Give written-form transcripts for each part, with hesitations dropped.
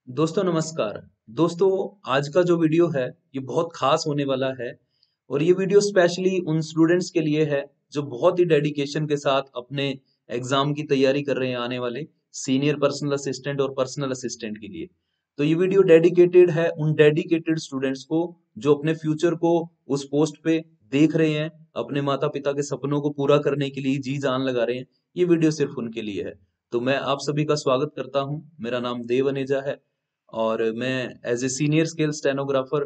दोस्तों नमस्कार। दोस्तों आज का जो वीडियो है ये बहुत खास होने वाला है और ये वीडियो स्पेशली उन स्टूडेंट्स के लिए है जो बहुत ही डेडिकेशन के साथ अपने एग्जाम की तैयारी कर रहे हैं आने वाले सीनियर पर्सनल असिस्टेंट और पर्सनल असिस्टेंट के लिए। तो ये वीडियो डेडिकेटेड है उन डेडिकेटेड स्टूडेंट्स को जो अपने फ्यूचर को उस पोस्ट पे देख रहे हैं, अपने माता पिता के सपनों को पूरा करने के लिए जी जान लगा रहे हैं। ये वीडियो सिर्फ उनके लिए है। तो मैं आप सभी का स्वागत करता हूँ। मेरा नाम देव अनेजा है और मैं as a senior scale stenographer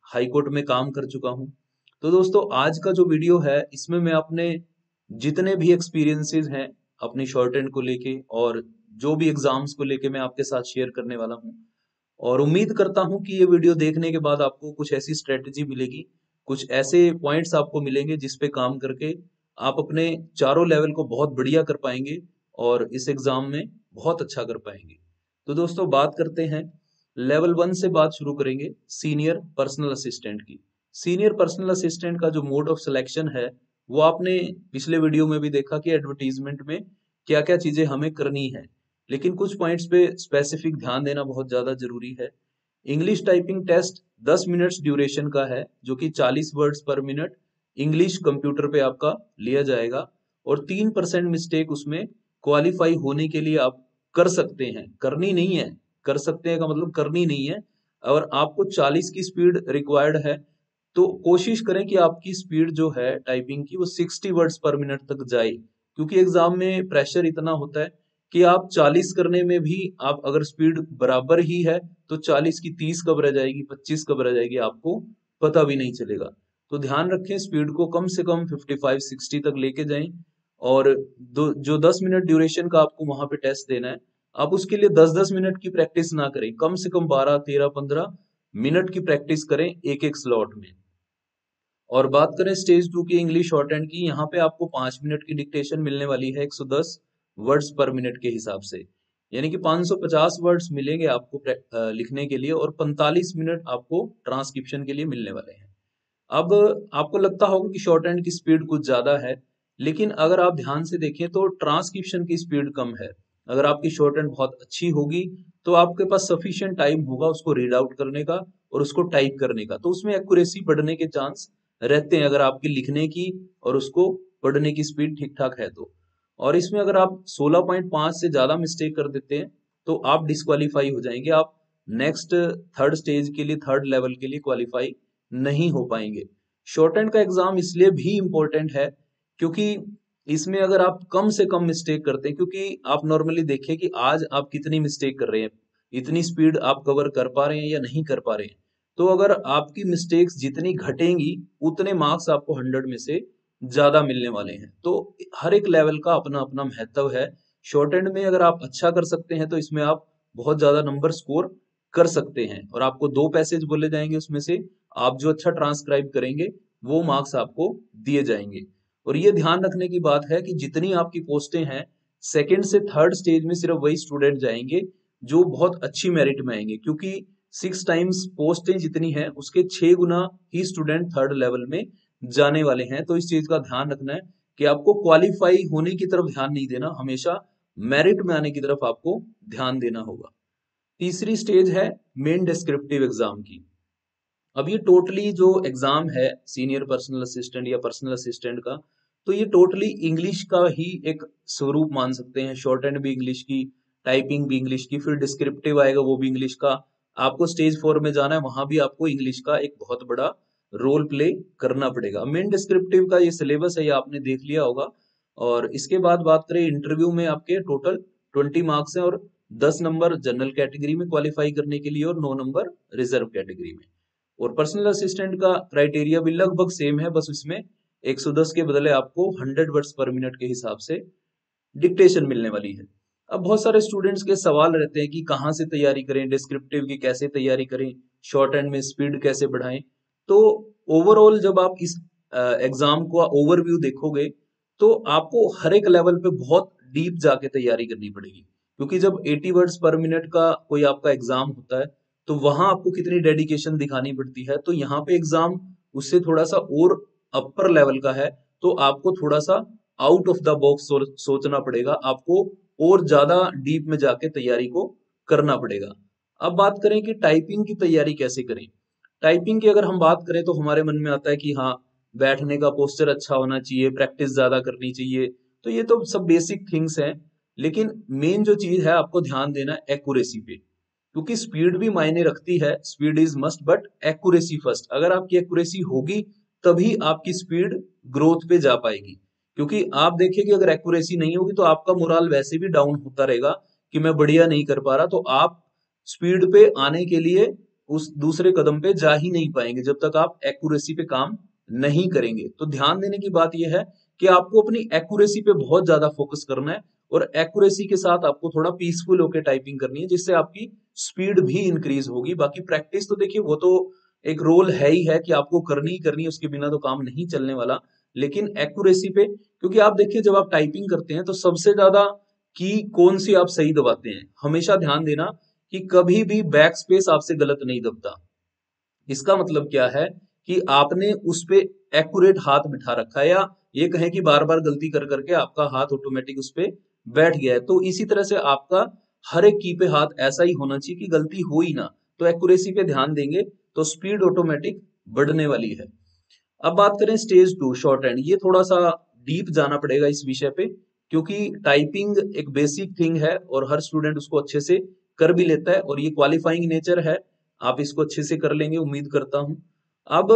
high court में काम कर चुका हूं। तो दोस्तों आज का जो वीडियो है इसमें मैं अपने जितने भी एक्सपीरियंसेस हैं अपनी शॉर्ट हैंड को लेके और जो भी एग्जाम्स को लेके मैं आपके साथ शेयर करने वाला हूं। और उम्मीद करता हूं कि ये वीडियो देखने के बाद आपको कुछ ऐसी स्ट्रेटजी मिलेगी, कुछ ऐसे पॉइंट्स आपको मिलेंगे जिस पे काम करके आप अपने चारों लेवल को बहुत बढ़िया कर पाएंगे और इस एग्जाम में बहुत अच्छा कर पाएंगे। तो दोस्तों बात करते हैं लेवल 1 से। बात शुरू करेंगे सीनियर पर्सनल असिस्टेंट की। सीनियर पर्सनल असिस्टेंट का जो मोड ऑफ सिलेक्शन है वो आपने पिछले वीडियो में भी देखा कि एडवर्टीजमेंट में क्या क्या चीजें हमें करनी है, लेकिन कुछ पॉइंट्स पे स्पेसिफिक ध्यान देना बहुत ज्यादा जरूरी है। English typing test 10 minutes duration का है जो कि 40 वर्ड्स पर मिनट इंग्लिश कंप्यूटर पे आपका लिया जाएगा और 3% मिस्टेक उसमें क्वालिफाई होने के लिए आप कर सकते हैं, करनी नहीं है। कर सकते हैं का मतलब करनी नहीं है। और आपको 40 की स्पीड रिक्वायर्ड है तो कोशिश करें कि आपकी स्पीड जो है टाइपिंग की वो 60 वर्ड्स पर मिनट तक जाए, क्योंकि एग्जाम में प्रेशर इतना होता है कि आप 40 करने में भी आप अगर स्पीड बराबर ही है तो 40 की 30 कब रह जाएगी, 25 कब रह जाएगी, आपको पता भी नहीं चलेगा। तो ध्यान रखें स्पीड को कम से कम 55-60 तक लेके जाएं। और जो 10 मिनट ड्यूरेशन का आपको वहां पे टेस्ट देना है, आप उसके लिए 10-10 मिनट की प्रैक्टिस ना करें, कम से कम 12-13-15 मिनट की प्रैक्टिस करें एक एक स्लॉट में। और बात करें स्टेज 2 की इंग्लिश शॉर्ट हैंड की, यहाँ पे आपको 5 मिनट की डिक्टेशन मिलने वाली है 110 वर्ड्स पर मिनट के हिसाब से, यानी कि 550 वर्ड्स मिलेंगे आपको लिखने के लिए और 45 मिनट आपको ट्रांसक्रिप्शन के लिए मिलने वाले हैं। अब आपको लगता होगा कि शॉर्ट हैंड की स्पीड कुछ ज्यादा है, लेकिन अगर आप ध्यान से देखें तो ट्रांसक्रिप्शन की स्पीड कम है। अगर आपकी शॉर्ट हैंड बहुत अच्छी होगी तो आपके पास सफिशिएंट टाइम होगा उसको रीड आउट करने का और उसको टाइप करने का, तो उसमें एक्यूरेसी बढ़ने के चांस रहते हैं अगर आपकी लिखने की और उसको पढ़ने की स्पीड ठीक ठाक है तो। और इसमें अगर आप 16.5 से ज्यादा मिस्टेक कर देते हैं तो आप डिस्क्वालीफाई हो जाएंगे, आप नेक्स्ट थर्ड स्टेज के लिए, थर्ड लेवल के लिए क्वालिफाई नहीं हो पाएंगे। शॉर्ट हैंड का एग्जाम इसलिए भी इम्पोर्टेंट है क्योंकि इसमें अगर आप कम से कम मिस्टेक करते हैं, क्योंकि आप नॉर्मली देखिए कि आज आप कितनी मिस्टेक कर रहे हैं, इतनी स्पीड आप कवर कर पा रहे हैं या नहीं कर पा रहे हैं। तो अगर आपकी मिस्टेक्स जितनी घटेंगी उतने मार्क्स आपको 100 में से ज्यादा मिलने वाले हैं। तो हर एक लेवल का अपना अपना महत्व है। शॉर्ट हैंड में अगर आप अच्छा कर सकते हैं तो इसमें आप बहुत ज्यादा नंबर स्कोर कर सकते हैं और आपको 2 पैसेज बोले जाएंगे, उसमें से आप जो अच्छा ट्रांसक्राइब करेंगे वो मार्क्स आपको दिए जाएंगे। और ये ध्यान रखने की बात है कि जितनी आपकी पोस्टें हैं, सेकंड से थर्ड स्टेज में सिर्फ वही स्टूडेंट जाएंगे जो बहुत अच्छी मेरिट में आएंगे, क्योंकि 6 टाइम्स पोस्टें जितनी है उसके 6 गुना ही स्टूडेंट थर्ड लेवल में जाने वाले हैं। तो इस चीज का ध्यान रखना है कि आपको क्वालिफाई होने की तरफ ध्यान नहीं देना, हमेशा मेरिट में आने की तरफ आपको ध्यान देना होगा। तीसरी स्टेज है मेन डिस्क्रिप्टिव एग्जाम की। अब ये टोटली जो एग्जाम है सीनियर पर्सनल असिस्टेंट या पर्सनल असिस्टेंट का, तो ये टोटली इंग्लिश का ही एक स्वरूप मान सकते हैं। शॉर्ट हैंड भी इंग्लिश की, टाइपिंग भी इंग्लिश की, फिर डिस्क्रिप्टिव आएगा वो भी इंग्लिश का। आपको स्टेज 4 में जाना है, वहां भी आपको इंग्लिश का एक बहुत बड़ा रोल प्ले करना पड़ेगा। मेन डिस्क्रिप्टिव का ये सिलेबस है, ये आपने देख लिया होगा। और इसके बाद बात करें इंटरव्यू में, आपके टोटल 20 मार्क्स हैं और 10 नंबर जनरल कैटेगरी में क्वालिफाई करने के लिए और 9 नंबर रिजर्व कैटेगरी में। और पर्सनल असिस्टेंट का क्राइटेरिया भी लगभग सेम है, बस इसमें 110 के बदले आपको 100 वर्ड्स पर मिनट के हिसाब से डिक्टेशन मिलने वाली है। अब बहुत सारे स्टूडेंट्स के सवाल रहते हैं कि कहाँ से तैयारी करें, डिस्क्रिप्टिव की कैसे तैयारी करें, शॉर्ट हैंड में स्पीड कैसे बढ़ाएं। तो ओवरऑल जब आप इस एग्जाम को ओवरव्यू देखोगे तो आपको हर एक लेवल पे बहुत डीप जाके तैयारी करनी पड़ेगी, क्योंकि जब 80 वर्ड्स पर मिनट का कोई आपका एग्जाम होता है तो वहां आपको कितनी डेडिकेशन दिखानी पड़ती है। तो यहाँ पे एग्जाम उससे थोड़ा सा और अपर लेवल का है, तो आपको थोड़ा सा आउट ऑफ द बॉक्स सोचना पड़ेगा, आपको और ज्यादा डीप में जाके तैयारी को करना पड़ेगा। अब बात करें कि टाइपिंग की तैयारी कैसे करें। टाइपिंग की अगर हम बात करें तो हमारे मन में आता है कि हाँ, बैठने का पोस्चर अच्छा होना चाहिए, प्रैक्टिस ज्यादा करनी चाहिए। तो ये तो सब बेसिक थिंग्स हैं, लेकिन मेन जो चीज है आपको ध्यान देना है एक्यूरेसी पे, क्योंकि स्पीड भी मायने रखती है, speed is must but accuracy first. अगर आपकी एक्यूरेसी होगी तभी आपकी स्पीड ग्रोथ पे जा पाएगी। क्योंकि आप देखिए कि अगर एक्यूरेसी नहीं होगी तो आपका मोराल वैसे भी डाउन होता रहेगा कि मैं बढ़िया नहीं कर पा रहा, तो आप स्पीड पे आने के लिए उस दूसरे कदम पे जा ही नहीं पाएंगे जब तक आप एक्यूरेसी पे काम नहीं करेंगे। तो ध्यान देने की बात यह है कि आपको अपनी एक्यूरेसी पे बहुत ज्यादा फोकस करना है, और एक्यूरेसी के साथ आपको थोड़ा पीसफुल होकर टाइपिंग करनी है, जिससे आपकी स्पीड भी इंक्रीज होगी। बाकी प्रैक्टिस तो देखिए वो तो एक रोल है ही है कि आपको करनी ही करनी है, उसके बिना तो काम नहीं चलने वाला। लेकिन एक्यूरेसी पे, क्योंकि आप देखिए जब आप टाइपिंग करते हैं तो सबसे ज्यादा की कौन सी आप सही दबाते हैं, हमेशा ध्यान देना कि कभी भी बैक स्पेस आपसे गलत नहीं दबता। इसका मतलब क्या है कि आपने उस पे एक्यूरेट हाथ बिठा रखा है, या ये कहें कि बार बार गलती कर करके आपका हाथ ऑटोमेटिक उस पे बैठ गया है। तो इसी तरह से आपका हर एक की पे हाथ ऐसा ही होना चाहिए कि गलती हो ही ना। तो एक्यूरेसी पे ध्यान देंगे तो स्पीड ऑटोमेटिक बढ़ने वाली है। अब बात करें स्टेज 2 शॉर्ट हैंड, ये थोड़ा सा डीप जाना पड़ेगा इस विषय पे, क्योंकि टाइपिंग एक बेसिक थिंग है और हर स्टूडेंट उसको अच्छे से कर भी लेता है, और ये क्वालिफाइंग नेचर है। आप इसको अच्छे से कर लेंगे उम्मीद करता हूं। अब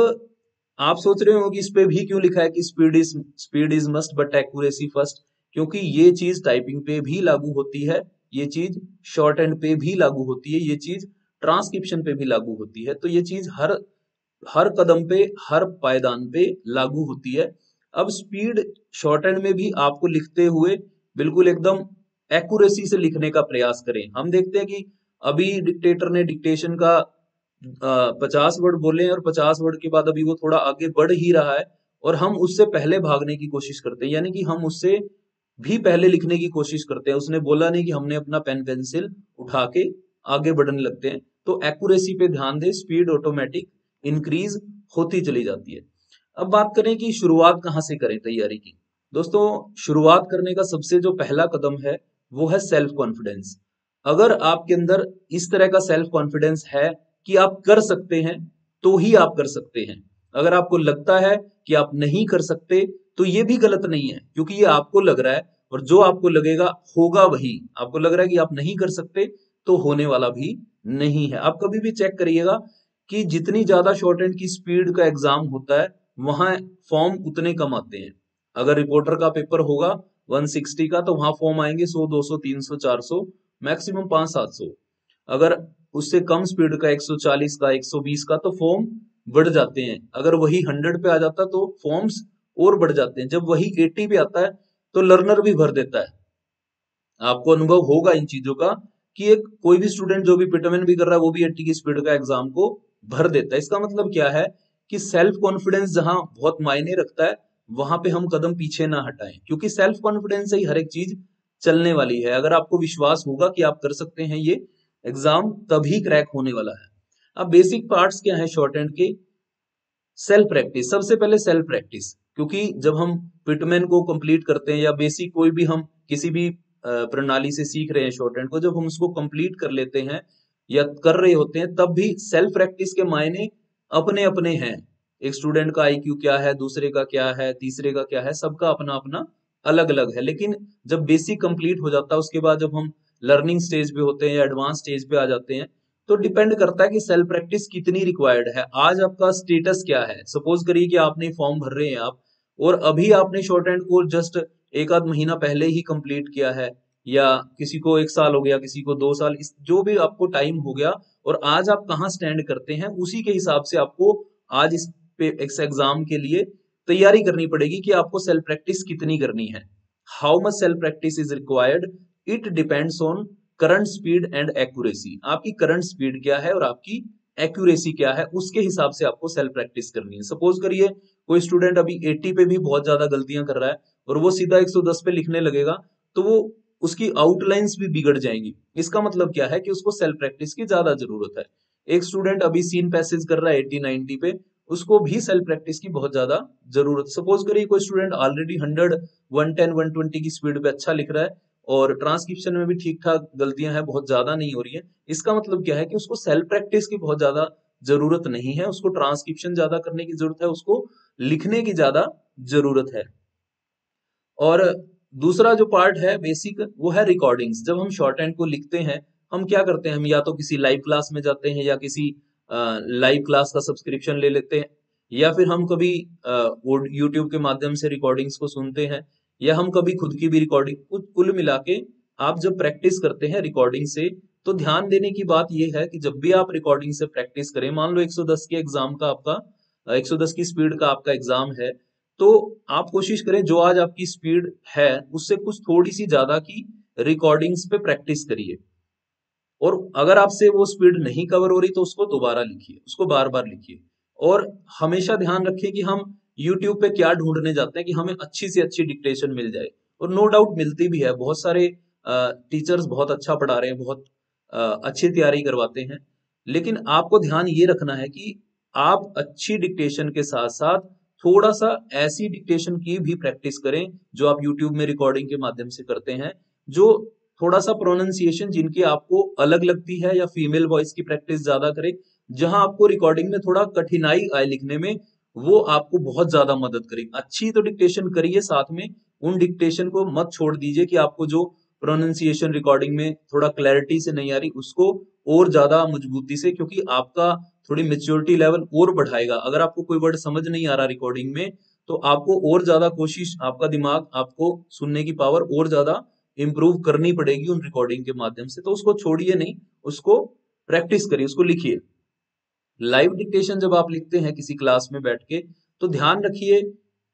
आप सोच रहे हो कि इस पे भी क्यों लिखा है कि speed is must but accuracy first. क्योंकि ये चीज टाइपिंग पे भी लागू होती है, ये चीज शॉर्ट हैंड पे भी लागू होती है, ये चीज ट्रांसक्रिप्शन पे भी लागू होती है। तो ये चीज हर हर कदम पे, हर पायदान पे लागू होती है। अब स्पीड शॉर्ट हैंड में भी आपको लिखते हुए बिल्कुल एकदम एक्यूरेसी से लिखने का प्रयास करें। हम देखते हैं कि अभी डिक्टेटर ने डिक्टेशन का 50 वर्ड बोले हैं, और 50 वर्ड के बाद अभी वो थोड़ा आगे बढ़ ही रहा है, और हम उससे पहले भागने की कोशिश करते हैं, यानी कि हम उससे भी पहले लिखने की कोशिश करते हैं। उसने बोला नहीं कि हमने अपना पेन पेंसिल उठा के आगे बढ़ने लगते हैं। तो एक्यूरेसी पे ध्यान दें, स्पीड ऑटोमेटिक इंक्रीज होती चली जाती है। अब बात करें कि शुरुआत कहाँ से करें तैयारी की। दोस्तों, शुरुआत करने का सबसे जो पहला कदम है वो है सेल्फ कॉन्फिडेंस। अगर आपके अंदर इस तरह का सेल्फ कॉन्फिडेंस है कि आप कर सकते हैं, तो ही आप कर सकते हैं। अगर आपको लगता है कि आप नहीं कर सकते, तो ये भी गलत नहीं है, क्योंकि ये आपको लग रहा है, और जो आपको लगेगा होगा वही। आपको लग रहा है कि आप नहीं कर सकते, तो होने वाला भी नहीं है। आप कभी भी चेक करिएगा कि जितनी ज्यादा शॉर्ट हैंड की स्पीड का एग्जाम होता है, वहां फॉर्म उतने कम आते हैं। अगर रिपोर्टर का पेपर होगा 160 का, तो वहां फॉर्म आएंगे 100, 200, 300, 400, मैक्सिमम 500-700। अगर उससे कम स्पीड का 140 का, 120 का, तो फॉर्म बढ़ जाते हैं। अगर वही 100 पे आ जाता तो फॉर्म्स और बढ़ जाते हैं। जब वही 80 पे आता है तो लर्नर भी भर देता है। आपको अनुभव होगा इन चीजों का कि एक कोई भी स्टूडेंट जो भी पिटमेन भी कर रहा है वो भी 80 की स्पीड का एग्जाम को भर देता है। इसका मतलब क्या है कि सेल्फ कॉन्फिडेंस जहां बहुत मायने रखता है, वहां पे हम कदम पीछे ना हटाएं, क्योंकि सेल्फ कॉन्फिडेंस से ही हर एक चीज चलने वाली है। अगर आपको विश्वास होगा कि आप कर सकते हैं ये एग्जाम, तभी क्रैक होने वाला है। अब बेसिक पार्ट्स क्या है शॉर्ट हैंड के। सेल्फ प्रैक्टिस, सबसे पहले सेल्फ प्रैक्टिस, क्योंकि जब हम पिटमैन को कंप्लीट करते हैं या बेसिक कोई भी हम किसी भी प्रणाली से सीख रहे हैं शॉर्ट हैंड को, जब हम उसको कंप्लीट कर लेते हैं या कर रहे होते हैं, तब भी सेल्फ प्रैक्टिस के मायने अपने अपने हैं। एक स्टूडेंट का आईक्यू क्या है, दूसरे का क्या है, तीसरे का क्या है, सबका अपना अपना अलग अलग है। लेकिन जब बेसिक कंप्लीट हो जाता है, उसके बाद जब हम लर्निंग स्टेज पे होते हैं या एडवांस स्टेज पे आ जाते हैं, तो डिपेंड करता है कि सेल्फ प्रैक्टिस कितनी रिक्वायर्ड है। आज आपका स्टेटस क्या है। सपोज करिए कि आपने फॉर्म भर रहे हैं आप, और अभी आपने शॉर्ट हैंड को जस्ट एक आध महीना पहले ही कंप्लीट किया है, या किसी को 1 साल हो गया, किसी को 2 साल, इस जो भी आपको टाइम हो गया, और आज आप कहाँ स्टैंड करते हैं, उसी के हिसाब से आपको आज इस एग्जाम के लिए तैयारी करनी पड़ेगी कि आपको सेल्फ प्रैक्टिस कितनी करनी है। How much self practice is required, it depends on current speed and accuracy. आपकी करंट स्पीड क्या है और आपकी एक्यूरेसी क्या है, उसके हिसाब से आपको सेल्फ प्रैक्टिस करनी है। सपोज करिए कोई स्टूडेंट अभी 80 पे भी बहुत ज्यादा गलतियां कर रहा है, और वो सीधा 110 पे लिखने लगेगा, तो वो उसकी आउटलाइंस भी बिगड़ जाएंगी। इसका मतलब क्या है कि उसको सेल्फ प्रैक्टिस की ज्यादा जरूरत है। एक स्टूडेंट अभी सीन पैसेज कर रहा है 80-90 पे, उसको भी सेल्फ प्रैक्टिस की बहुत ज्यादा जरूरत। सपोज करिए कोई स्टूडेंट ऑलरेडी 100, 110, 120 की स्पीड पे अच्छा लिख रहा है, और ट्रांसक्रिप्शन में भी ठीक ठाक गलतियां हैं, बहुत ज्यादा नहीं हो रही है। इसका मतलब क्या है कि उसको सेल्फ प्रैक्टिस की बहुत ज्यादा जरूरत नहीं है, उसको ट्रांसक्रिप्शन ज्यादा करने की जरूरत है, उसको लिखने की ज्यादा जरूरत है। और दूसरा जो पार्ट है बेसिक, वो है रिकॉर्डिंग्स। जब हम शॉर्ट हैंड को लिखते हैं, हम क्या करते हैं, हम या तो किसी लाइव क्लास में जाते हैं या किसी लाइव क्लास का सब्सक्रिप्शन ले लेते हैं, या फिर हम कभी वो यूट्यूब के माध्यम से रिकॉर्डिंग्स को सुनते हैं, या हम कभी खुद की भी रिकॉर्डिंग। कुल मिला के आप जब प्रैक्टिस करते हैं रिकॉर्डिंग से, तो ध्यान देने की बात यह है कि जब भी आप रिकॉर्डिंग से प्रैक्टिस करें, मान लो 110 के एग्जाम का आपका 110 की स्पीड का आपका एग्जाम है, तो आप कोशिश करें जो आज आपकी स्पीड है उससे कुछ थोड़ी सी ज्यादा की रिकॉर्डिंग्स पे प्रैक्टिस करिए। और अगर आपसे वो स्पीड नहीं कवर हो रही तो उसको दोबारा लिखिए, उसको बार बार लिखिए। और हमेशा ध्यान रखिए कि हम यूट्यूब पे क्या ढूंढने जाते हैं कि हमें अच्छी से अच्छी डिक्टेशन मिल जाए। और नो डाउट मिलती भी है, बहुत सारे टीचर्स बहुत अच्छा पढ़ा रहे हैं, बहुत अच्छी तैयारी करवाते हैं। लेकिन आपको ध्यान ये रखना है कि आप अच्छी डिक्टेशन के साथ साथ थोड़ा सा ऐसी डिक्टेशन की भी प्रैक्टिस करें जो आप यूट्यूब में रिकॉर्डिंग के माध्यम से करते हैं, जो थोड़ा सा प्रोनाउंसिएशन जिनकी आपको अलग लगती है, या फीमेल वॉइस की प्रैक्टिस ज्यादा करें, जहां आपको रिकॉर्डिंग में थोड़ा कठिनाई आए लिखने में, वो आपको बहुत ज्यादा मदद करेगी। अच्छी तो डिक्टेशन करिए, साथ में उन डिक्टेशन को मत छोड़ दीजिए कि आपको जो प्रोनाउंसिएशन रिकॉर्डिंग में थोड़ा क्लैरिटी से नहीं आ रही, उसको और ज्यादा मजबूती से, क्योंकि आपका थोड़ी मेच्योरिटी लेवल और बढ़ाएगा। अगर आपको कोई वर्ड समझ नहीं आ रहा रिकॉर्डिंग में, तो आपको और ज्यादा कोशिश, आपका दिमाग, आपको सुनने की पावर और ज्यादा इंप्रूव करनी पड़ेगी उन रिकॉर्डिंग के माध्यम से। तो उसको छोड़िए नहीं, उसको प्रैक्टिस करिए, उसको लिखिए। लाइव डिक्टेशन जब आप लिखते हैं किसी क्लास में बैठ के, तो ध्यान रखिए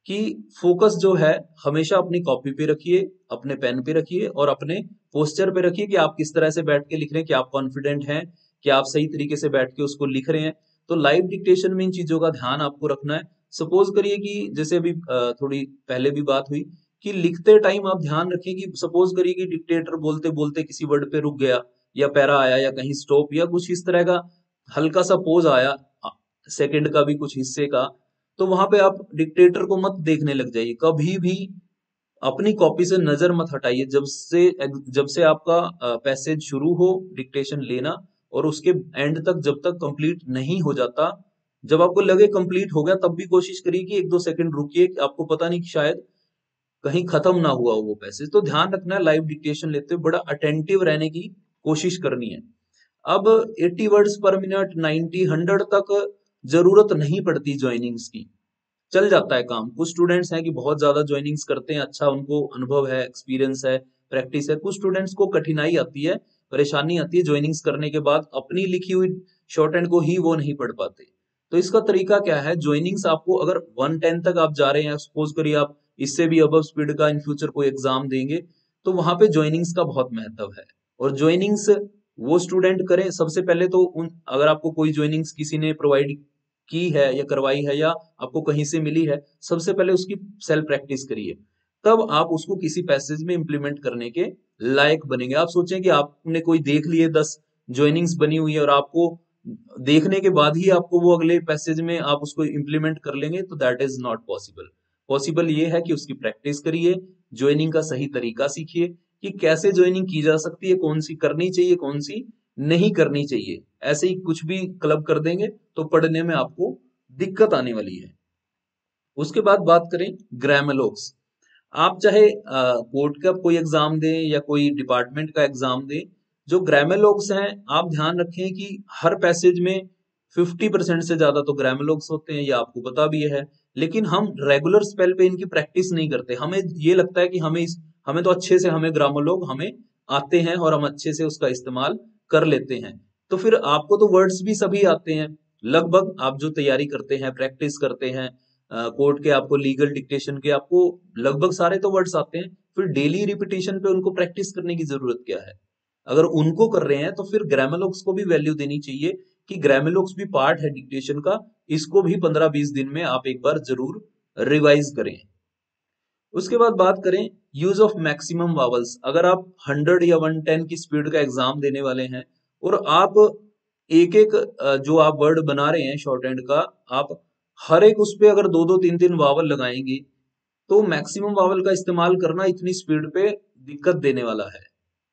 कि फोकस जो है हमेशा अपनी कॉपी पे रखिए, अपने पेन पे रखिए, और अपने पोस्चर पे रखिए कि आप किस तरह से बैठ के लिख रहे हैं, कि आप कॉन्फिडेंट हैं, कि आप सही तरीके से बैठ के उसको लिख रहे हैं। तो लाइव डिक्टेशन में इन चीजों का ध्यान आपको रखना है। सपोज करिए कि जैसे अभी थोड़ी पहले भी बात हुई कि लिखते टाइम आप ध्यान रखिए कि सपोज करिए कि डिक्टेटर बोलते बोलते किसी वर्ड पे रुक गया, या पैरा आया, या कहीं स्टॉप, या कुछ इस तरह का हल्का सा पोज आया सेकंड का भी कुछ हिस्से का, तो वहां पे आप डिक्टेटर को मत देखने लग जाइए। कभी भी अपनी कॉपी से नजर मत हटाइए, जब से आपका पैसेज शुरू हो डिक्टेशन लेना, और उसके एंड तक जब तक कंप्लीट नहीं हो जाता, जब आपको लगे कंप्लीट हो गया, तब भी कोशिश करिए कि 1-2 सेकंड रुकिए, कि आपको पता नहीं कि शायद कहीं खत्म ना हुआ हो वो पैसेज। तो ध्यान रखना है लाइव डिक्टेशन लेते हुए बड़ा अटेंटिव रहने की कोशिश करनी है। अब 80 वर्ड्स पर मिनट, 90, 100 तक जरूरत नहीं पड़ती ज्वाइनिंग्स की, चल जाता है काम। कुछ स्टूडेंट्स हैं कि बहुत ज्यादा ज्वाइनिंग्स करते हैं, अच्छा उनको अनुभव है, एक्सपीरियंस है, प्रैक्टिस है। कुछ स्टूडेंट्स को कठिनाई आती है, परेशानी आती है, ज्वाइनिंग्स करने के बाद अपनी लिखी हुई शॉर्ट हैंड को ही वो नहीं पढ़ पाते। तो इसका तरीका क्या है, ज्वाइनिंग्स आपको अगर 110 तक आप जा रहे हैं, सपोज करिए आप इससे भी अबव स्पीड का इन फ्यूचर कोई एग्जाम देंगे, तो वहां पे ज्वाइनिंग्स का बहुत महत्व है। और ज्वाइनिंग्स वो स्टूडेंट करें सबसे पहले तो उन, अगर आपको कोई ज्वाइनिंग्स किसी ने प्रोवाइड की है या करवाई है, या आपको कहीं से मिली है, सबसे पहले उसकी सेल्फ प्रैक्टिस करिए, तब आप उसको किसी पैसेज में इंप्लीमेंट करने के लायक बनेंगे। आप सोचें कि आपने कोई देख लिए 10 ज्वाइनिंग्स बनी हुई है, और आपको देखने के बाद ही आपको वो अगले पैसेज में आप उसको इंप्लीमेंट कर लेंगे, तो that is not possible. Possible ये है कि उसकी प्रैक्टिस करिए, ज्वाइनिंग का सही तरीका सीखिए कि कैसे ज्वाइनिंग की जा सकती है, कौन सी करनी चाहिए, कौन सी नहीं करनी चाहिए। ऐसे ही कुछ भी क्लब कर देंगे तो पढ़ने में आपको दिक्कत आने वाली है। उसके बाद बात करें ग्रामलोग्स। आप चाहे कोर्ट का कोई एग्जाम दें या कोई डिपार्टमेंट का एग्जाम दें, जो ग्रामलोग्स हैं, आप ध्यान रखें कि हर पैसेज में 50% से ज्यादा तो ग्रामलोग्स होते हैं, ये आपको पता भी है। लेकिन हम रेगुलर स्पेल पे इनकी प्रैक्टिस नहीं करते। हमें ये लगता है कि हमें तो अच्छे से हमें ग्रामलोग हमें आते हैं, और हम अच्छे से उसका इस्तेमाल कर लेते हैं। तो फिर आपको तो वर्ड्स भी सभी आते हैं लगभग, आप जो तैयारी करते हैं, प्रैक्टिस करते हैं कोर्ट के, आपको लीगल डिक्टेशन के, आपको लगभग सारे तो वर्ड्स आते हैं। फिर डेली रिपीटेशन पे उनको प्रैक्टिस करने की जरूरत क्या है? अगर उनको कर रहे हैं तो फिर ग्रामलोग्स को भी वैल्यू देनी चाहिए कि ग्रामलोग्स भी पार्ट है डिक्टेशन का, इसको भी 15-20 दिन में आप एक बार जरूर रिवाइज करें। उसके बाद बात करें यूज ऑफ मैक्सिमम वावल्स। अगर आप 100 या 110 की स्पीड का एग्जाम देने वाले हैं, और आप एक एक जो आप वर्ड बना रहे हैं शॉर्ट हैंड का, आप हर एक उस पे अगर 2-2 3-3 वावल लगाएंगे, तो मैक्सिमम वावल का इस्तेमाल करना इतनी स्पीड पे दिक्कत देने वाला है।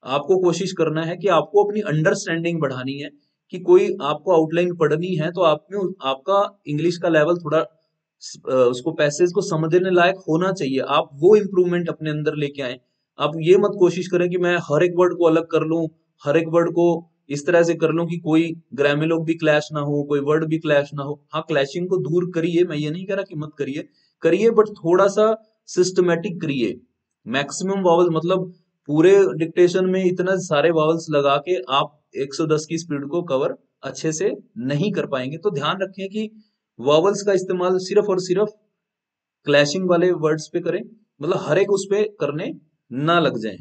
आपको कोशिश करना है कि आपको अपनी अंडरस्टैंडिंग बढ़ानी है कि कोई आपको आउटलाइन पढ़नी है तो आप में आपका इंग्लिश का लेवल थोड़ा उसको पैसेज को समझने लायक होना चाहिए। आप वो इम्प्रूवमेंट अपने अंदर लेके आए। आप ये मत कोशिश करें कि मैं हर एक वर्ड को अलग कर लूं, हर एक वर्ड को इस तरह से कर लूं कि कोई ग्रामेलोग भी क्लैश ना हो, कोई वर्ड भी क्लैश ना हो। हाँ, क्लैशिंग को दूर करिए, मैं ये नहीं कह रहा कि मत करिए, करिए बट थोड़ा सा सिस्टमेटिक करिए। मैक्सिमम वॉवल मतलब पूरे डिक्टेशन में इतना सारे वॉवल्स लगा के आप 110 की स्पीड को कवर अच्छे से नहीं कर पाएंगे। तो ध्यान रखें कि वॉवल्स का इस्तेमाल सिर्फ और सिर्फ क्लैशिंग वाले वर्ड्स पे करें, मतलब हर एक उस पे करने ना लग जाएं।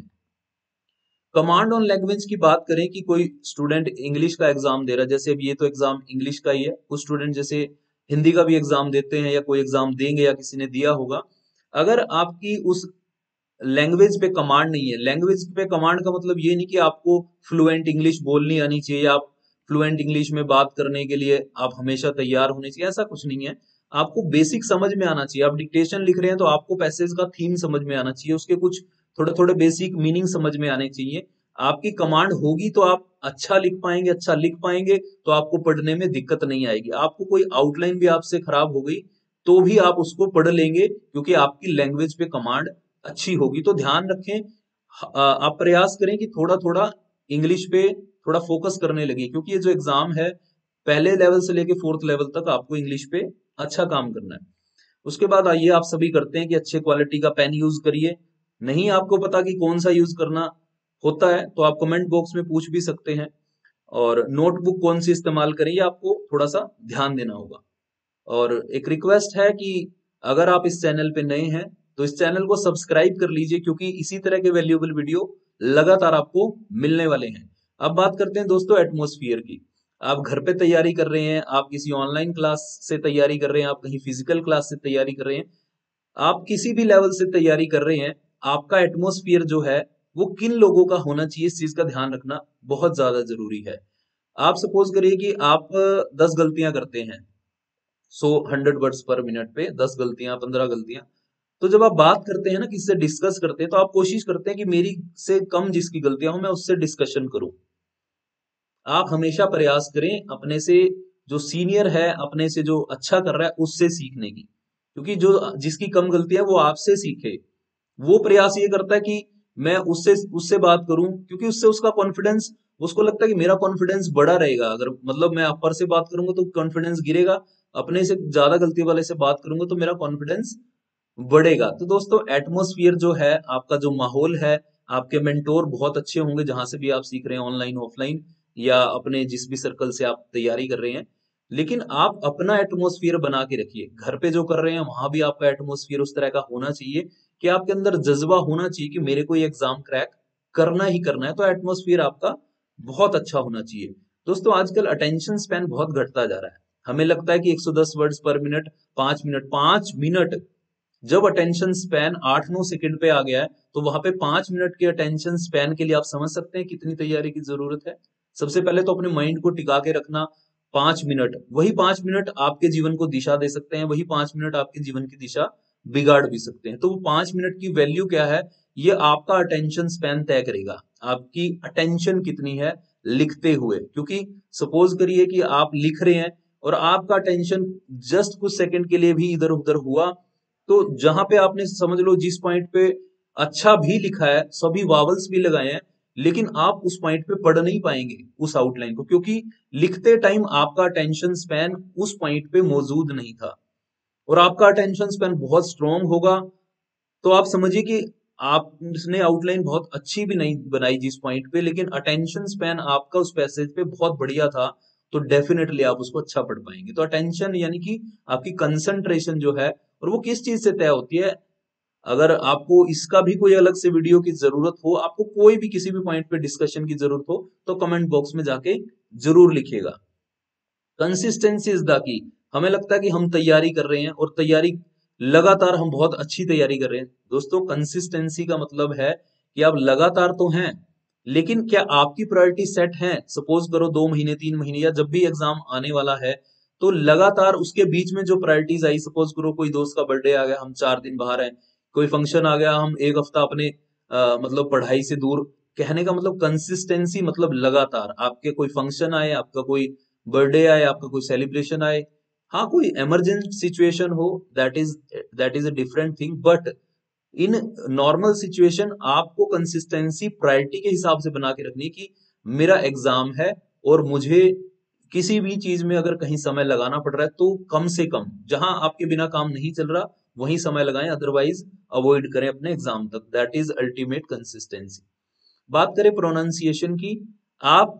कमांड ऑन लैंग्वेज की बात करें कि कोई स्टूडेंट इंग्लिश का एग्जाम दे रहा है, जैसे अब ये तो एग्जाम इंग्लिश का ही है, कुछ स्टूडेंट जैसे हिंदी का भी एग्जाम देते हैं या कोई एग्जाम देंगे या किसी ने दिया होगा। अगर आपकी उस लैंग्वेज पे कमांड नहीं है, लैंग्वेज पे कमांड का मतलब ये नहीं कि आपको फ्लुएंट इंग्लिश बोलनी आनी चाहिए, आप फ्लुएंट इंग्लिश में बात करने के लिए आप हमेशा तैयार होने चाहिए, ऐसा कुछ नहीं है। आपको बेसिक समझ में आना चाहिए। आप डिक्टेशन लिख रहे हैं तो आपको पैसेज का थीम समझ में आना चाहिए, उसके कुछ थोड़े थोड़े बेसिक मीनिंग समझ में आने चाहिए। आपकी कमांड होगी तो आप अच्छा लिख पाएंगे, अच्छा लिख पाएंगे तो आपको पढ़ने में दिक्कत नहीं आएगी। आपको कोई आउटलाइन भी आपसे खराब हो गई तो भी आप उसको पढ़ लेंगे, क्योंकि आपकी लैंग्वेज पे कमांड अच्छी होगी। तो ध्यान रखें, आप प्रयास करें कि थोड़ा थोड़ा इंग्लिश पे थोड़ा फोकस करने लगे, क्योंकि ये जो एग्जाम है पहले लेवल से लेके 4th लेवल तक आपको इंग्लिश पे अच्छा काम करना है। उसके बाद आइए, आप सभी करते हैं कि अच्छे क्वालिटी का पेन यूज करिए। नहीं आपको पता कि कौन सा यूज करना होता है तो आप कमेंट बॉक्स में पूछ भी सकते हैं। और नोटबुक कौन सी इस्तेमाल करें ये आपको थोड़ा सा ध्यान देना होगा। और एक रिक्वेस्ट है कि अगर आप इस चैनल पे नए हैं तो इस चैनल को सब्सक्राइब कर लीजिए, क्योंकि इसी तरह के वैल्यूएबल वीडियो लगातार आपको मिलने वाले हैं। अब बात करते हैं दोस्तों एटमॉस्फेयर की। आप घर पे तैयारी कर रहे हैं, आप किसी ऑनलाइन क्लास से तैयारी कर रहे हैं, आप कहीं फिजिकल क्लास से तैयारी कर रहे हैं, आप किसी भी लेवल से तैयारी कर रहे हैं, आपका एटमॉस्फेयर जो है वो किन लोगों का होना चाहिए, इस चीज का ध्यान रखना बहुत ज्यादा जरूरी है। आप सपोज करिए कि आप 10 गलतियां करते हैं, 100 वर्ड्स पर मिनट पे 10 गलतियां, 15 गलतियां। तो जब आप बात करते हैं ना, किसी से डिस्कस करते हैं, तो आप कोशिश करते हैं कि मेरी से कम जिसकी गलतियां हो मैं उससे डिस्कशन करूं। आप हमेशा प्रयास करें अपने से जो सीनियर है, अपने से जो अच्छा कर रहा है उससे सीखने की, क्योंकि जो जिसकी कम गलतियां वो आपसे सीखे। वो प्रयास ये करता है कि मैं उससे उससे बात करूं, क्योंकि उससे उसका कॉन्फिडेंस, उसको लगता है कि मेरा कॉन्फिडेंस बड़ा रहेगा। अगर मतलब मैं अपर से बात करूंगा तो कॉन्फिडेंस गिरेगा, अपने से ज्यादा गलती वाले से बात करूंगा तो मेरा कॉन्फिडेंस बढ़ेगा। तो दोस्तों एटमॉस्फेयर जो है, आपका जो माहौल है, आपके मेंटोर बहुत अच्छे होंगे जहां से भी आप सीख रहे हैं, ऑनलाइन ऑफलाइन या अपने जिस भी सर्कल से आप तैयारी कर रहे हैं। लेकिन आप अपना एटमॉस्फेयर बना के रखिए। घर पे जो कर रहे हैं वहां भी आपका एटमॉस्फेयर उस तरह का होना चाहिए कि आपके अंदर जज्बा होना चाहिए कि मेरे को ये एग्जाम क्रैक करना ही करना है। तो एटमॉस्फेयर आपका बहुत अच्छा होना चाहिए। दोस्तों आजकल अटेंशन स्पैन बहुत घटता जा रहा है। हमें लगता है कि 110 वर्ड्स पर मिनट, 5 मिनट जब अटेंशन स्पैन 8-9 सेकंड पे आ गया है, तो वहां पे 5 मिनट के अटेंशन स्पैन के लिए आप समझ सकते हैं कितनी तैयारी की जरूरत है। सबसे पहले तो अपने माइंड को टिका के रखना। 5 मिनट, वही 5 मिनट आपके जीवन को दिशा दे सकते हैं, वही 5 मिनट आपके जीवन की दिशा बिगाड़ भी सकते हैं। तो वो 5 मिनट की वैल्यू क्या है, ये आपका अटेंशन स्पैन तय करेगा। आपकी अटेंशन कितनी है लिखते हुए, क्योंकि सपोज करिए कि आप लिख रहे हैं और आपका अटेंशन जस्ट कुछ सेकंड के लिए भी इधर उधर हुआ, तो जहां पे आपने समझ लो जिस पॉइंट पे अच्छा भी लिखा है, सभी वावल्स भी लगाए हैं, लेकिन आप उस पॉइंट पे पढ़ नहीं पाएंगे उस आउटलाइन को, क्योंकि लिखते टाइम आपका अटेंशन स्पैन उस पॉइंट पे मौजूद नहीं था। और आपका अटेंशन स्पैन बहुत स्ट्रांग होगा तो आप समझिए कि आपने आउटलाइन बहुत अच्छी भी नहीं बनाई जिस पॉइंट पे, लेकिन अटेंशन स्पैन आपका उस पैसेज पे बहुत बढ़िया था, तो डेफिनेटली आप उसको अच्छा पढ़ पाएंगे। तो अटेंशन यानी कि आपकी कंसंट्रेशन जो है, और वो किस चीज से तय होती है। अगर आपको इसका भी कोई अलग से वीडियो की जरूरत हो, आपको कोई भी किसी भी पॉइंट पे डिस्कशन की जरूरत हो, तो कमेंट बॉक्स में जाके जरूर लिखिएगा। Consistency is the key. हमें लगता है कि हम तैयारी कर रहे हैं और तैयारी लगातार हम बहुत अच्छी तैयारी कर रहे हैं। दोस्तों कंसिस्टेंसी का मतलब है कि आप लगातार तो हैं, लेकिन क्या आपकी प्रायोरिटी सेट है। सपोज करो 2 महीने 3 महीने या जब भी एग्जाम आने वाला है, तो लगातार उसके बीच में जो प्रायोरिटीज आई, सपोज करो कोई दोस्त का बर्थडे आ गया, हम 4 दिन बाहर हैं, कोई फंक्शन आ गया, हम एक हफ्ता अपने मतलब पढ़ाई से दूर। कहने का मतलब कंसिस्टेंसी, मतलब लगातार आपके कोई फंक्शन आए, आपका कोई बर्थडे आए, आपका कोई सेलिब्रेशन आए, हाँ कोई इमरजेंट सिचुएशन हो, that is a different thing, but in normal situation आपको कंसिस्टेंसी प्रायोरिटी के हिसाब से बना के रखनी है कि मेरा एग्जाम है और मुझे किसी भी चीज में अगर कहीं समय लगाना पड़ रहा है तो कम से कम, जहां आपके बिना काम नहीं चल रहा वहीं समय लगाएं, अदरवाइज अवॉइड करें अपने एग्जाम तक। That is ultimate consistency. बात करें प्रोनाउंसिएशन की, आप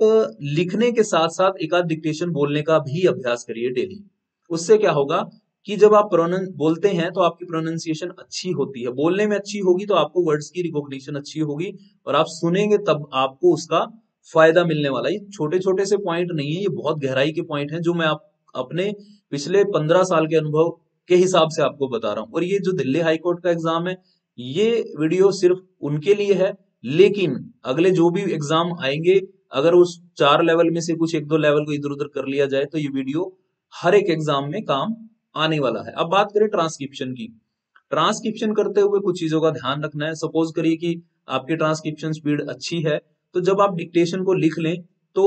लिखने के साथ साथ एक आध डिक्टेशन बोलने का भी अभ्यास करिए डेली। उससे क्या होगा कि जब आप प्रोनाउंस बोलते हैं तो आपकी प्रोनाउंसिएशन अच्छी होती है, बोलने में अच्छी होगी तो आपको वर्ड्स की रिकॉग्निशन अच्छी होगी, और आप सुनेंगे तब आपको उसका फायदा मिलने वाला है। ये छोटे छोटे से पॉइंट नहीं है, ये बहुत गहराई के पॉइंट हैं जो मैं आप अपने पिछले 15 साल के अनुभव के हिसाब से आपको बता रहा हूँ। और ये जो दिल्ली हाई कोर्ट का एग्जाम है, ये वीडियो सिर्फ उनके लिए है, लेकिन अगले जो भी एग्जाम आएंगे, अगर उस 4 लेवल में से कुछ 1-2 लेवल को इधर उधर कर लिया जाए तो ये वीडियो हर एक एग्जाम में काम आने वाला है। अब बात करें ट्रांसक्रिप्शन की। ट्रांसक्रिप्शन करते हुए कुछ चीजों का ध्यान रखना है। सपोज करिए कि आपकी ट्रांसक्रिप्शन स्पीड अच्छी है, तो जब आप डिक्टेशन को लिख लें तो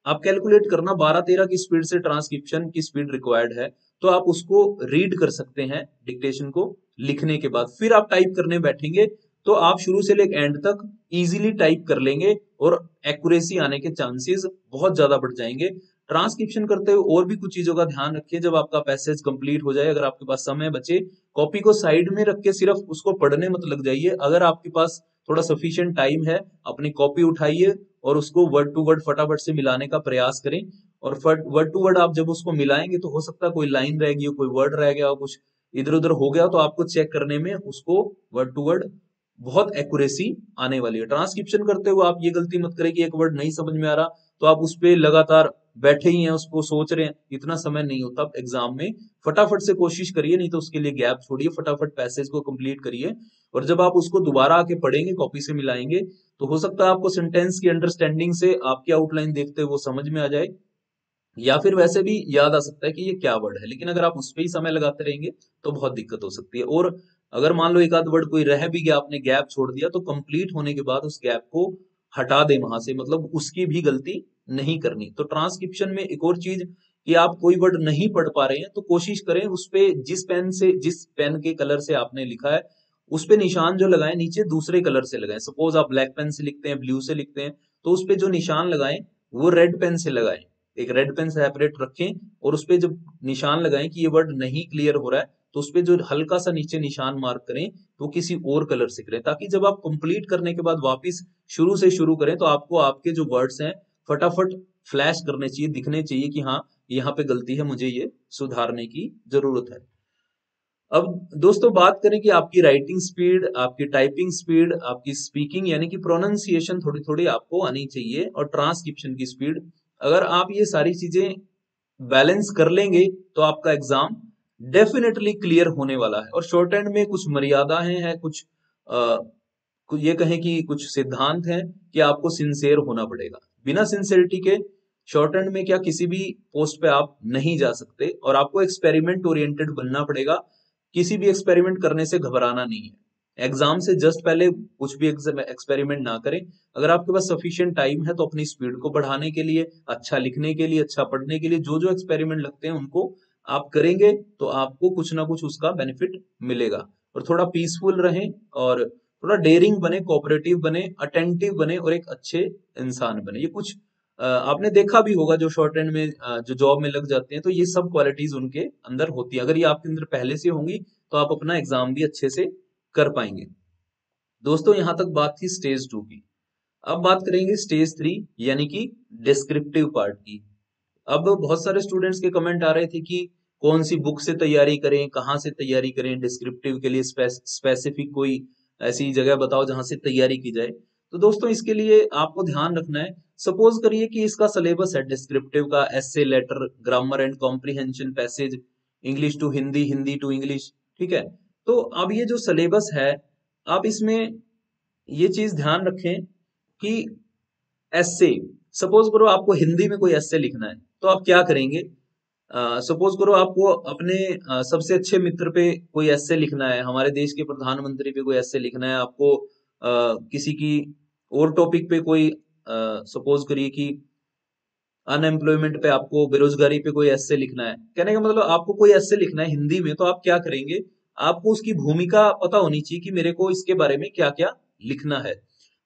आप कैलकुलेट करना 12-13 की स्पीड से ट्रांसक्रिप्शन की स्पीड रिक्वायर्ड है, तो आप उसको रीड कर सकते हैं डिक्टेशन को लिखने के बाद। फिर आप टाइप करने बैठेंगे तो आप शुरू से लेकर एंड तक इजीली टाइप कर लेंगे और एक्यूरेसी आने के चांसेस बहुत ज्यादा बढ़ जाएंगे। ट्रांसक्रिप्शन करते हुए और भी कुछ चीजों का ध्यान रखिए। जब आपका पैसेज कंप्लीट हो जाए, अगर आपके पास समय बचे, कॉपी को साइड में रख के सिर्फ उसको पढ़ने मत लग जाइए। अगर आपके पास थोड़ा सफिशिएंट टाइम है, अपनी कॉपी उठाइए और उसको वर्ड टू वर्ड फटाफट से मिलाने का प्रयास करें। और वर्ड टू वर्ड आप जब उसको मिलाएंगे तो हो सकता है कोई लाइन रह गई हो, कोई वर्ड रह गया हो, कुछ इधर उधर हो गया, तो आपको चेक करने में उसको वर्ड टू वर्ड बहुत एक्यूरेसी आने वाली है। ट्रांसक्रिप्शन करते हुए आप ये गलती मत करें कि एक वर्ड नहीं समझ में आ रहा तो आप उस पर लगातार बैठे ही हैं, उसको सोच रहे हैं। इतना समय नहीं होता एग्जाम में। फटाफट से कोशिश करिए, नहीं तो उसके लिए गैप छोड़िए, फटाफट पैसेज को कंप्लीट करिए। और जब आप उसको दोबारा आके पढ़ेंगे, कॉपी से मिलाएंगे, तो हो सकता है आपको सेंटेंस की अंडरस्टैंडिंग से आपकी आउटलाइन देखते हुए वो समझ में आ जाए, या फिर वैसे भी याद आ सकता है कि ये क्या वर्ड है। लेकिन अगर आप उस पर ही समय लगाते रहेंगे तो बहुत दिक्कत हो सकती है। और अगर मान लो एक आध वर्ड कोई रह भी गया, आपने गैप छोड़ दिया, तो कंप्लीट होने के बाद उस गैप को हटा दें वहां से, मतलब उसकी भी गलती नहीं करनी। तो ट्रांसक्रिप्शन में एक और चीज कि आप कोई वर्ड नहीं पढ़ पा रहे हैं तो कोशिश करें उस पे जिस पेन के कलर से आपने लिखा है उस पे निशान जो लगाएं नीचे दूसरे कलर से लगाएं। सपोज आप ब्लैक पेन से लिखते हैं, ब्लू से लिखते हैं, तो उस पे जो निशान लगाएं वो रेड पेन से लगाएं। एक रेड पेन सेपरेट रखें और उस पे जब निशान लगाएं कि ये वर्ड नहीं क्लियर हो रहा है, तो उस पे जो हल्का सा नीचे निशान मार्क करें तो किसी और कलर से करें, ताकि जब आप कंप्लीट करने के बाद वापस शुरू से शुरू करें तो आपको आपके जो वर्ड्स हैं फटाफट फ्लैश करने चाहिए, दिखने चाहिए कि हाँ यहाँ पे गलती है, मुझे ये सुधारने की जरूरत है। अब दोस्तों बात करें कि आपकी राइटिंग स्पीड, आपकी टाइपिंग स्पीड, आपकी स्पीकिंग यानी कि प्रोनाउंसिएशन थोड़ी थोड़ी आपको आनी चाहिए, और ट्रांसक्रिप्शन की स्पीड, अगर आप ये सारी चीजें बैलेंस कर लेंगे तो आपका एग्जाम डेफिनेटली क्लियर होने वाला है। और शॉर्ट एंड में कुछ मर्यादाएं हैं, ये कहें कि कुछ सिद्धांत हैं कि आपको सिंसियर होना पड़ेगा। बिना सिंसियरिटी के शॉर्ट एंड में क्या किसी भी पोस्ट पे आप नहीं जा सकते, और आपको एक्सपेरिमेंट ओरिएंटेड बनना पड़ेगा। किसी भी एक्सपेरिमेंट करने से घबराना नहीं है। एग्जाम से जस्ट पहले कुछ भी एक्सपेरिमेंट ना करें। अगर आपके पास सफिशिएंट टाइम है तो अपनी स्पीड को बढ़ाने के लिए, अच्छा लिखने के लिए, अच्छा पढ़ने के लिए जो जो एक्सपेरिमेंट लगते हैं उनको आप करेंगे तो आपको कुछ ना कुछ उसका बेनिफिट मिलेगा। और थोड़ा पीसफुल रहें, और थोड़ा डेयरिंग बने, कोऑपरेटिव बने, अटेंटिव बने, और एक अच्छे इंसान बने। ये कुछ आपने देखा भी होगा जो शॉर्ट एंड में जो जॉब में लग जाते हैं, तो ये सब क्वालिटीज उनके अंदर होती है। अगर ये आपके अंदर पहले से होंगी तो आप अपना एग्जाम भी अच्छे से कर पाएंगे। दोस्तों यहाँ तक बात थी स्टेज 2 की। अब बात करेंगे स्टेज 3 यानी कि डिस्क्रिप्टिव पार्ट की। अब बहुत सारे स्टूडेंट्स के कमेंट आ रहे थे कि कौन सी बुक से तैयारी करें, कहाँ से तैयारी करें, डिस्क्रिप्टिव के लिए स्पेसिफिक कोई ऐसी जगह बताओ जहां से तैयारी की जाए। तो दोस्तों इसके लिए आपको ध्यान रखना है, सपोज करिए कि इसका सिलेबस है डिस्क्रिप्टिव का essay, letter, grammar and comprehension, passage, English to Hindi, Hindi to English, ठीक है। तो अब ये जो सिलेबस है, आप इसमें ये चीज ध्यान रखें कि एसे, सपोज करो आपको हिंदी में कोई एसे लिखना है, तो आप क्या करेंगे। सपोज करो आपको अपने सबसे अच्छे मित्र पे कोई एसे लिखना है, हमारे देश के प्रधानमंत्री पे कोई एसे लिखना है आपको, किसी की और टॉपिक पे कोई सपोज करिए कि अनएम्प्लॉयमेंट पे, आपको बेरोजगारी पे कोई एस्से लिखना है, कहने का मतलब आपको कोई एस्से लिखना है हिंदी में, तो आप क्या करेंगे, आपको उसकी भूमिका पता होनी चाहिए कि मेरे को इसके बारे में क्या क्या लिखना है।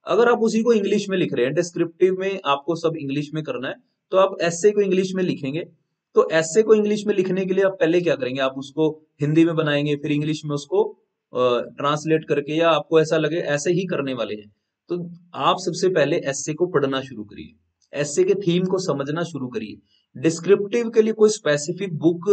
अगर आप उसी को इंग्लिश में लिख रहे हैं, डिस्क्रिप्टिव में आपको सब इंग्लिश में करना है, तो आप एस्से को इंग्लिश में लिखेंगे। तो एस्से को इंग्लिश में लिखने के लिए आप पहले क्या करेंगे, आप उसको हिंदी में बनाएंगे, फिर इंग्लिश में उसको ट्रांसलेट करके, या आपको ऐसा लगे ऐसे ही करने वाले हैं, तो आप सबसे पहले एस्से को पढ़ना शुरू करिए, एस्से के थीम को समझना शुरू करिए। डिस्क्रिप्टिव के लिए कोई स्पेसिफिक बुक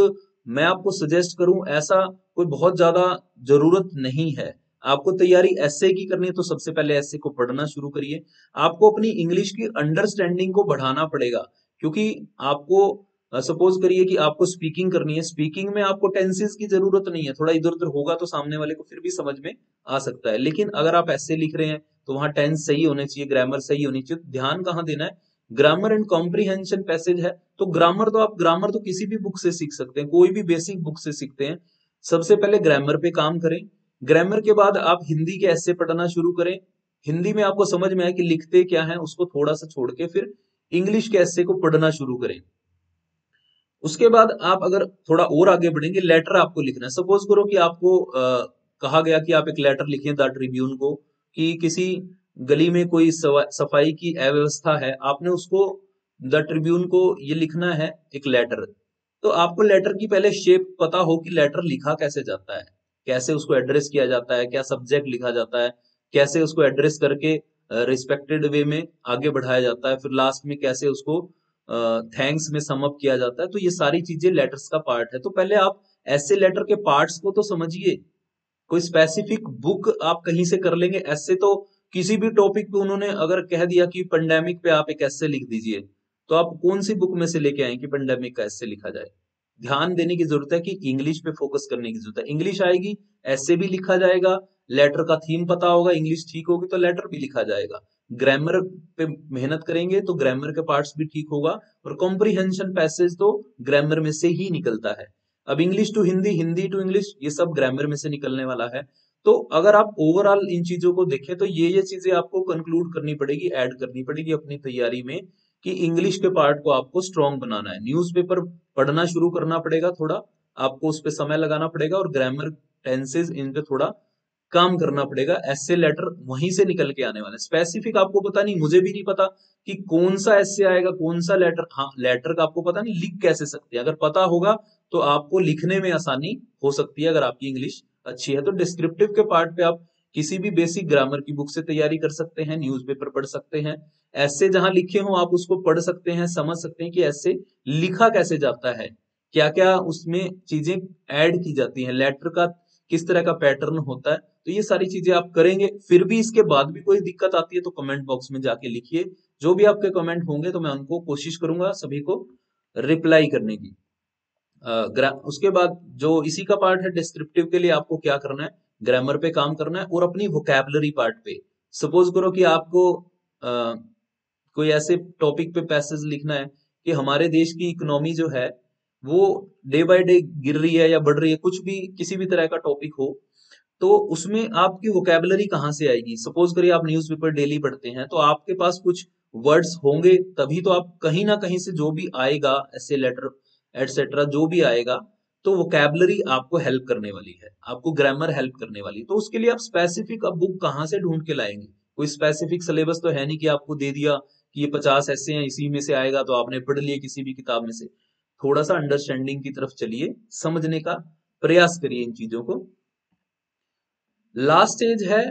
मैं आपको सजेस्ट करूं, ऐसा कोई बहुत ज्यादा जरूरत नहीं है। आपको तैयारी एस्से की करनी है तो सबसे पहले एस्से को पढ़ना शुरू करिए। आपको अपनी इंग्लिश की अंडरस्टैंडिंग को बढ़ाना पड़ेगा, क्योंकि आपको सपोज करिए कि आपको स्पीकिंग करनी है, स्पीकिंग में आपको टेंसेस की जरूरत नहीं है, थोड़ा इधर उधर होगा तो सामने वाले को फिर भी समझ में आ सकता है। लेकिन अगर आप एस्से लिख रहे हैं तो वहां टेंस सही होने चाहिए, ग्रामर सही होनी चाहिए। तो ध्यान कहाँ देना है, ग्रामर एंड कॉम्प्रीहेंशन पैसेज है, तो ग्रामर तो किसी भी बुक से सीख सकते हैं, कोई भी बेसिक बुक से सीखते हैं। सबसे पहले ग्रामर पे काम करें, ग्रामर के बाद आप हिंदी के एस्से पढ़ना शुरू करें। हिंदी में आपको समझ में आए कि लिखते क्या है, उसको थोड़ा सा छोड़ के फिर इंग्लिश के एस्से को पढ़ना शुरू करें। उसके बाद आप अगर थोड़ा और आगे बढ़ेंगे, लेटर आपको लिखना है। सपोज करो कि आपको कहा गया कि आप एक लेटर लिखें द ट्रिब्यून को, कि किसी गली में कोई सफाई की अव्यवस्था है, आपने उसको द ट्रिब्यून को ये लिखना है एक लेटर। तो आपको लेटर की पहले शेप पता हो कि लेटर लिखा कैसे जाता है, कैसे उसको एड्रेस किया जाता है, क्या सब्जेक्ट लिखा जाता है, कैसे उसको एड्रेस करके रिस्पेक्टेड वे में आगे बढ़ाया जाता है, फिर लास्ट में कैसे उसको थैंक्स में सम अप किया जाता है। तो ये सारी चीजें लेटर्स का पार्ट है। तो पहले आप ऐसे लेटर के पार्ट्स को तो समझिए। कोई स्पेसिफिक बुक आप कहीं से कर लेंगे ऐसे, तो किसी भी टॉपिक पे उन्होंने अगर कह दिया कि पेंडेमिक पे आप एक ऐसे लिख दीजिए, तो आप कौन सी बुक में से लेके आए कि पेंडेमिक का ऐसे लिखा जाए। ध्यान देने की जरूरत है कि इंग्लिश पे फोकस करने की जरूरत है। इंग्लिश आएगी, ऐसे भी लिखा जाएगा, लेटर का थीम पता होगा, इंग्लिश ठीक होगी तो लेटर भी लिखा जाएगा। ग्रामर पे मेहनत करेंगे तो ग्रामर के पार्ट्स भी ठीक होगा, और कॉम्प्रीहेंशन पैसेज तो ग्रामर में से ही निकलता है। अब English to Hindi, Hindi to English, ये सब ग्रामर में से निकलने वाला है। तो अगर आप ओवरऑल इन चीजों को देखें, तो ये चीजें आपको कंक्लूड करनी पड़ेगी, ऐड करनी पड़ेगी अपनी तैयारी में, कि इंग्लिश के पार्ट को आपको स्ट्रॉन्ग बनाना है। न्यूज़पेपर पढ़ना शुरू करना पड़ेगा, थोड़ा आपको उस पर समय लगाना पड़ेगा, और ग्रामर, टेंसेज, इन पे थोड़ा काम करना पड़ेगा। ऐसे लेटर वहीं से निकल के आने वाले। स्पेसिफिक आपको पता नहीं, मुझे भी नहीं पता कि कौन सा ऐसे आएगा, कौन सा लेटर। हाँ, लेटर का आपको पता नहीं, लिख कैसे सकते हैं, अगर पता होगा तो आपको लिखने में आसानी हो सकती है, अगर आपकी इंग्लिश अच्छी है। तो डिस्क्रिप्टिव के पार्ट पे आप किसी भी बेसिक ग्रामर की बुक से तैयारी कर सकते हैं, न्यूज़पेपर पढ़ सकते हैं, ऐसे जहां लिखे हो आप उसको पढ़ सकते हैं, समझ सकते हैं कि ऐसे लिखा कैसे जाता है, क्या क्या उसमें चीजें ऐड की जाती हैं, लेटर का किस तरह का पैटर्न होता है। तो ये सारी चीजें आप करेंगे। फिर भी इसके बाद भी कोई दिक्कत आती है तो कमेंट बॉक्स में जाके लिखिए, जो भी आपके कमेंट होंगे तो मैं उनको कोशिश करूंगा सभी को रिप्लाई करने की। उसके बाद जो इसी का पार्ट है, डिस्क्रिप्टिव के लिए आपको क्या करना है, ग्रामर पे काम करना है, और अपनी वोकैबुलरी पार्ट पे। सपोज करो कि आपको कोई ऐसे टॉपिक पे पैसेज लिखना है कि हमारे देश की इकोनॉमी जो है वो डे बाय डे गिर रही है या बढ़ रही है, कुछ भी किसी भी तरह का टॉपिक हो, तो उसमें आपकी वोकैबुलरी कहाँ से आएगी। सपोज करिए आप न्यूज़पेपर डेली पढ़ते हैं, तो आपके पास कुछ वर्ड्स होंगे, तभी तो आप कहीं ना कहीं से जो भी आएगा, ऐसे लेटर एटसेट्रा जो भी आएगा, तो वोकैबुलरी आपको हेल्प करने वाली है, आपको ग्रामर हेल्प करने वाली है। तो उसके लिए आप स्पेसिफिक अब बुक कहाँ से ढूंढ के लाएंगे। कोई स्पेसिफिक सिलेबस तो है नहीं कि आपको दे दिया कि ये 50 ऐसे हैं, इसी में से आएगा, तो आपने पढ़ लिए किसी भी किताब में से। थोड़ा सा अंडरस्टैंडिंग की तरफ चलिए, समझने का प्रयास करिए इन चीजों को। लास्ट स्टेज है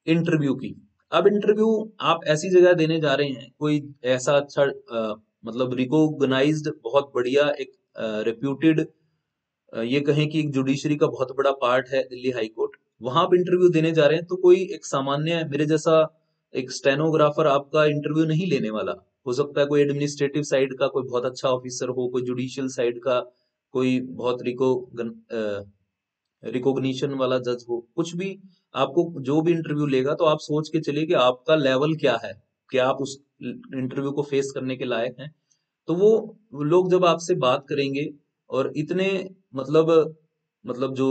इंटरव्यू की। अब इंटरव्यू आप ऐसी जगह देने जा रहे हैं, कोई ऐसा अच्छा मतलब रिकॉग्नाइज्ड बहुत बढ़िया एक रेप्यूटेड, ये कहें कि एक जुडिशरी का बहुत बड़ा पार्ट है दिल्ली हाई कोर्ट, वहां आप इंटरव्यू देने जा रहे हैं। तो कोई एक सामान्य मेरे जैसा एक स्टेनोग्राफर आपका इंटरव्यू नहीं लेने वाला। हो सकता है कोई एडमिनिस्ट्रेटिव साइड का कोई बहुत अच्छा ऑफिसर हो, कोई जुडिशियल साइड का कोई बहुत रिकॉग्निशन वाला जज हो, कुछ भी। आपको जो भी इंटरव्यू लेगा तो आप सोच के चलिए कि आपका लेवल क्या है, क्या आप उस इंटरव्यू को फेस करने के लायक हैं। तो वो लोग जब आपसे बात करेंगे और इतने मतलब जो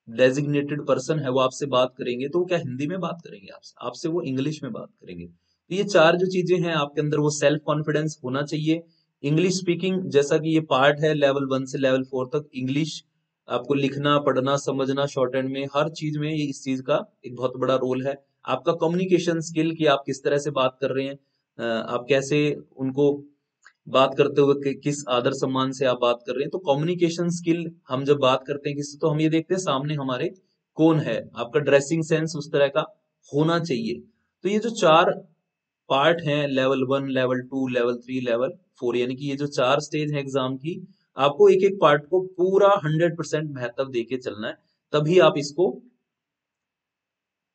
डेजिग्नेटेड पर्सन है वो आपसे बात करेंगे तो वो क्या हिंदी में बात करेंगे आपसे वो इंग्लिश में बात करेंगे। तो ये चार जो चीजें हैं आपके अंदर, वो सेल्फ कॉन्फिडेंस होना चाहिए। इंग्लिश स्पीकिंग, जैसा कि ये पार्ट है लेवल 1 से लेवल 4 तक, इंग्लिश आपको लिखना पढ़ना समझना, शॉर्ट हैंड में हर चीज में ये इस चीज का एक बहुत बड़ा रोल है। आपका कम्युनिकेशन स्किल कि आप किस तरह से बात कर रहे हैं, आप कैसे उनको बात करते हुए किस आदर सम्मान से आप बात कर रहे हैं। तो कम्युनिकेशन स्किल, हम जब बात करते हैं किसी, तो हम ये देखते हैं सामने हमारे कौन है, आपका ड्रेसिंग सेंस उस तरह का होना चाहिए। तो ये जो चार पार्ट हैं, लेवल 1 लेवल 2 लेवल 3 लेवल 4, यानी कि ये जो चार स्टेज है एग्जाम की, आपको एक एक पार्ट को पूरा 100% महत्व देके चलना है, तभी आप इसको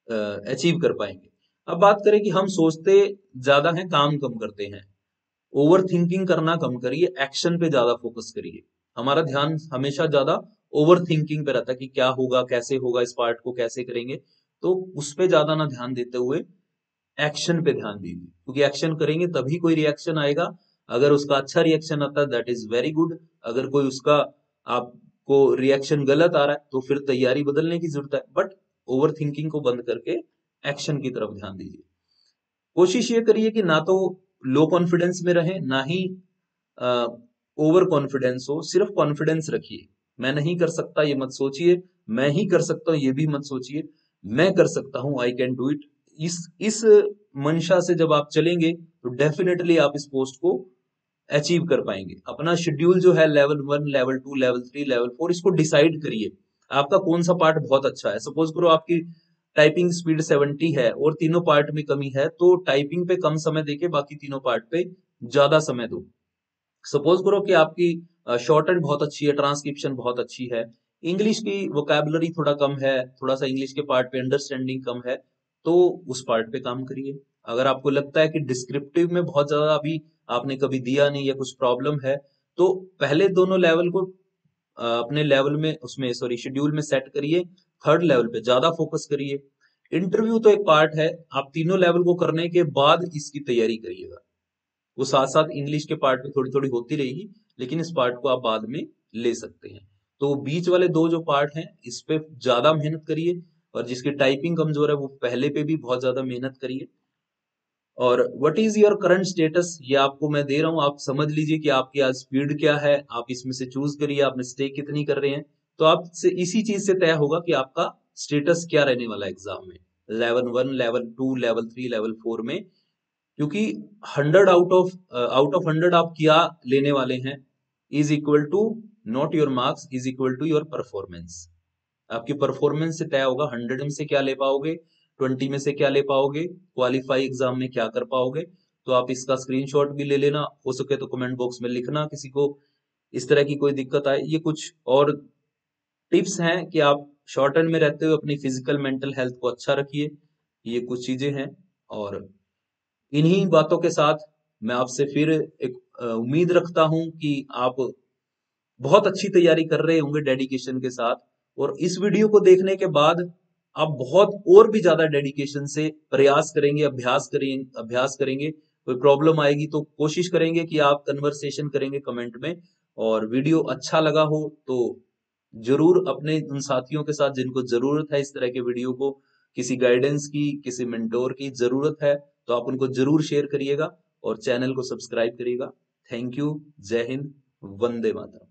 अचीव कर पाएंगे। अब बात करें कि हम सोचते ज्यादा हैं काम कम करते हैं। ओवर थिंकिंग करना कम करिए, एक्शन पे ज्यादा फोकस करिए। हमारा ध्यान हमेशा ज्यादा ओवर थिंकिंग पे रहता है कि क्या होगा, कैसे होगा, इस पार्ट को कैसे करेंगे। तो उस पे ज्यादा ना ध्यान देते हुए एक्शन पे ध्यान दीजिए, क्योंकि एक्शन करेंगे तभी कोई रिएक्शन आएगा। अगर उसका अच्छा रिएक्शन आता है दैट इज वेरी गुड। अगर कोई उसका आपको रिएक्शन गलत आ रहा है तो फिर तैयारी बदलने की जरूरत है। बट ओवर थिंकिंग को बंद करके एक्शन की तरफ ध्यान दीजिए। कोशिश ये करिए कि ना तो लो कॉन्फिडेंस में रहे, ना ही ओवर कॉन्फिडेंस हो, सिर्फ कॉन्फिडेंस रखिए। मैं नहीं कर सकता ये मत सोचिए, मैं ही कर सकता हूँ ये भी मत सोचिए, मैं कर सकता हूँ, आई कैन डू इट। इस मंशा से जब आप चलेंगे तो डेफिनेटली आप इस पोस्ट को अचीव कर पाएंगे। अपना शेड्यूल जो है लेवल 1 लेवल 2 लेवल 3 लेवल 4, इसको डिसाइड करिए आपका कौन सा पार्ट बहुत अच्छा है। सपोज करो आपकी टाइपिंग स्पीड 70 है और तीनों पार्ट में कमी है, तो टाइपिंग पे कम समय देके बाकी तीनों पार्ट पे ज्यादा समय दो। सपोज करो कि आपकी शॉर्ट हैंड बहुत अच्छी है, ट्रांसक्रिप्शन बहुत अच्छी है, इंग्लिश की वोकैबुलरी थोड़ा कम है, थोड़ा सा इंग्लिश के पार्ट पे अंडरस्टैंडिंग कम है, तो उस पार्ट पे काम करिए। अगर आपको लगता है कि डिस्क्रिप्टिव में बहुत ज्यादा अभी आपने कभी दिया नहीं या कुछ प्रॉब्लम है, तो पहले दोनों लेवल को अपने लेवल में, उसमें सॉरी शेड्यूल में सेट करिए, थर्ड लेवल पे ज्यादा फोकस करिए। इंटरव्यू तो एक पार्ट है, आप तीनों लेवल को करने के बाद इसकी तैयारी करिएगा। वो साथ साथ इंग्लिश के पार्ट में थोड़ी थोड़ी होती रहेगी, लेकिन इस पार्ट को आप बाद में ले सकते हैं। तो बीच वाले दो जो पार्ट हैं इस पे ज्यादा मेहनत करिए, और जिसकी टाइपिंग कमजोर है वो पहले पे भी बहुत ज्यादा मेहनत करिए। और what is your current status, ये आपको मैं दे रहा हूँ, आप समझ लीजिए कि आपकी आज स्पीड क्या है, आप इसमें से चूज करिए आप मिस्टेक कितनी कर रहे हैं। तो आपसे इसी चीज से तय होगा कि आपका स्टेटस क्या रहने वाला है एग्जाम में, लेवल 1 लेवल 2 लेवल 3 लेवल 4 में। क्योंकि 100 आउट ऑफ 100 आप क्या लेने वाले हैं is equal to, not your marks, is equal to your performance. आपकी परफॉर्मेंस से तय होगा 100 में से क्या ले पाओगे, 20 में से क्या ले पाओगे, क्वालिफाई एग्जाम में क्या कर पाओगे। तो आप इसका स्क्रीनशॉट भी ले लेना, हो सके तो कमेंट बॉक्स में लिखना किसी को इस तरह की कोई दिक्कत आए। ये कुछ और टिप्स हैं कि आप शॉर्ट एंड में रहते हुए अपनी फिजिकल मेंटल हेल्थ को अच्छा रखिए, ये कुछ चीजें हैं। और इन्हीं बातों के साथ मैं आपसे फिर एक उम्मीद रखता हूं कि आप बहुत अच्छी तैयारी कर रहे होंगे डेडिकेशन के साथ, और इस वीडियो को देखने के बाद आप बहुत और भी ज्यादा डेडिकेशन से प्रयास करेंगे, अभ्यास करेंगे। कोई प्रॉब्लम आएगी तो कोशिश करेंगे कि आप कन्वर्सेशन करेंगे कमेंट में। और वीडियो अच्छा लगा हो तो जरूर अपने उन साथियों के साथ जिनको जरूरत है इस तरह के वीडियो को, किसी गाइडेंस की, किसी मेंटोर की जरूरत है, तो आप उनको जरूर शेयर करिएगा और चैनल को सब्सक्राइब करिएगा। Thank you. जय हिंद। वंदे मातरम।